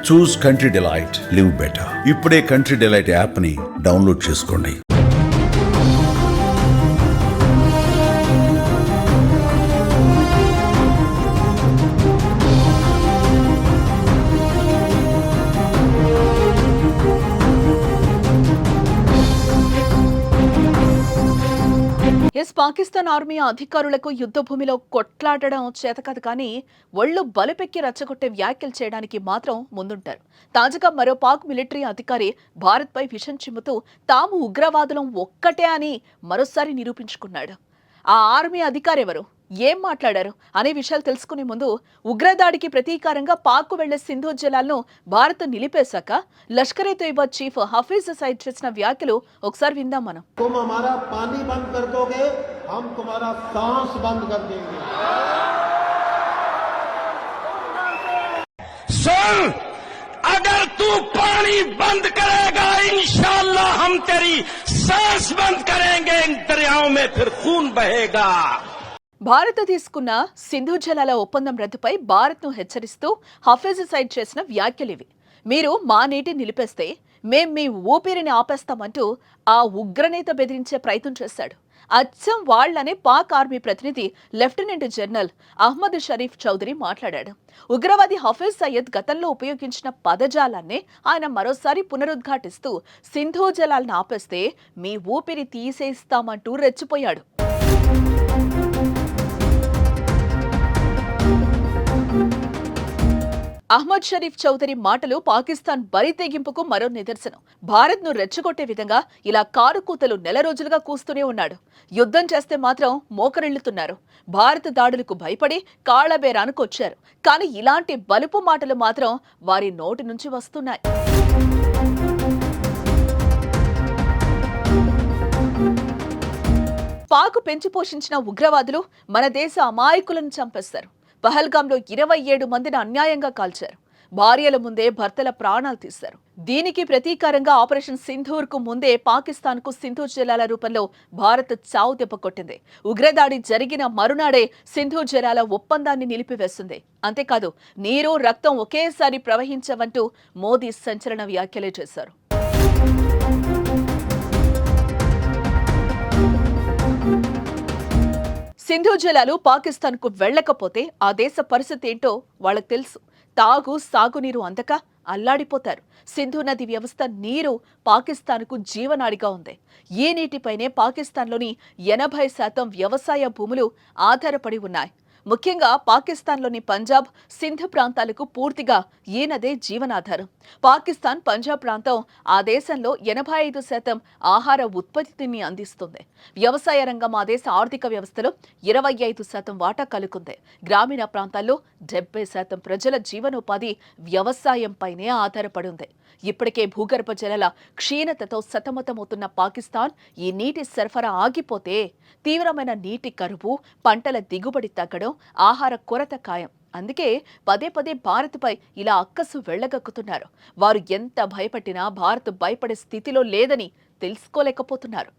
చూస్ country delight, live better. ఇప్పుడే country delight app ని download చేసుకోండి. పాకిస్తాన్ ఆర్మీ అధికారులకు యుద్ధ భూమిలో కొట్లాడడం చేతకాదు కానీ ఒళ్ళు బలిపెక్కి రచ్చగొట్టే వ్యాఖ్యలు చేయడానికి మాత్రం ముందుంటారు. తాజాగా మరో పాక్ మిలిటరీ అధికారి భారత్పై విషం చిమ్ముతూ తాము ఉగ్రవాదులం ఒక్కటే అని మరోసారి నిరూపించుకున్నాడు. ఆ ఆర్మీ అధికారి ఎవరు, ఏం మాట్లాడారు అనే విషయాలు తెలుసుకునే ముందు ఉగ్రదాడికి ప్రతీకారంగా పాక్కు వెళ్లే సింధు జలాలను భారత్ నిలిపేశాక లష్కరే తోయిబా చీఫ్ హఫీజ్ సయీద్ చేసిన వ్యాఖ్యలు ఒకసారి విందాం మనం. अगर तू पानी बंद करेगा इंशाअल्लाह हम तेरी सांस बंद करेंगे, इन दरियाओं में फिर खून बहेगा. భారత్ తీసుకున్న సింధు జలాల ఒప్పందం రద్దుపై భారత్ను హెచ్చరిస్తూ హఫీజ్ సయీద్ చేసిన వ్యాఖ్యలివి. మీరు మా నీటి నిలిపేస్తే మేం మీ ఊపిరిని ఆపేస్తామంటూ ఆ ఉగ్రనేత బెదిరించే ప్రయత్నం చేశాడు. అచ్చం వాళ్లనే పాక్ ఆర్మీ ప్రతినిధి లెఫ్టినెంట్ జనరల్ అహ్మద్ షరీఫ్ చౌదరి మాట్లాడాడు. ఉగ్రవాది హఫీజ్ సయీద్ గతంలో ఉపయోగించిన పదజాలాన్నే ఆయన మరోసారి పునరుద్ఘాటిస్తూ సింధు జలాలను ఆపేస్తే మీ ఊపిరి తీసేస్తామంటూ రెచ్చిపోయాడు. అహ్మద్ షరీఫ్ చౌదరి మాటలు పాకిస్తాన్ బరి తెగింపుకు మరో నిదర్శనం. భారత్ ను రెచ్చగొట్టే విధంగా ఇలా కారు కూతలు నెల రోజులుగా కూస్తూనే ఉన్నాడు. యుద్ధం చేస్తే మాత్రం మోకరిల్లుతున్నారు. భారత్ దాడులకు భయపడి కాళ్లబేరానికి వచ్చారు. కానీ ఇలాంటి బలుపు మాటలు మాత్రం వారి నోటి నుంచి వస్తున్నాయి. పాక్ పెంచి పోషించిన ఉగ్రవాదులు మన దేశ అమాయకులను చంపేస్తారు. పహల్గాంలో 27 మందిని అన్యాయంగా కాల్చారు. భార్యల ముందే భర్తల ప్రాణాలు తీశారు. దీనికి ప్రతీకారంగా ఆపరేషన్ సింధూర్ కు ముందే పాకిస్తాన్ కు సింధు జలాల రూపంలో భారత్ చావు దెబ్బ కొట్టింది. ఉగ్రదాడి జరిగిన మరునాడే సింధు జలాల ఒప్పందాన్ని నిలిపివేస్తుంది. అంతేకాదు నీరు రక్తం ఒకేసారి ప్రవహించవంటూ మోదీ సంచలన వ్యాఖ్యలే చేశారు. సింధు జలాలు పాకిస్తాన్ కు వెళ్లకపోతే ఆ దేశ పరిస్థితి ఏంటో వాళ్ళకు తెలుసు. తాగు సాగునీరు అందక అల్లాడిపోతారు. సింధు నది వ్యవస్థ నీరు పాకిస్తాన్కు జీవనాడిగా ఉంది. ఈ నీటిపైనే పాకిస్తాన్లోని 80% వ్యవసాయ భూములు ఆధారపడి ఉన్నాయి. ముఖ్యంగా పాకిస్తాన్లోని పంజాబ్, సింధ్ ప్రాంతాలకు పూర్తిగా ఈ నదే జీవనాధారం. పాకిస్తాన్ పంజాబ్ ప్రాంతం ఆ దేశంలో 85% ఆహార ఉత్పత్తిని అందిస్తుంది. వ్యవసాయ రంగం ఆ దేశ ఆర్థిక వ్యవస్థలో 25% వాటా కలుగుతుంది. గ్రామీణ ప్రాంతాల్లో 70% ప్రజల జీవనోపాధి వ్యవసాయంపైనే ఆధారపడి ఉంది. ఇప్పటికే భూగర్భ జలాల క్షీణతతో సతమతమవుతున్న పాకిస్తాన్ ఈ నీటి సరఫరా ఆగిపోతే తీవ్రమైన నీటి కరువు, పంటల దిగుబడి తగ్గడం, ఆహార కొరత ఖాయం. అందుకే పదే పదే భారత్పై ఇలా అక్కసు వెళ్లగక్కుతున్నారు. వారు ఎంత భయపట్టినా భారత్ భయపడే స్థితిలో లేదని తెలుసుకోలేకపోతున్నారు.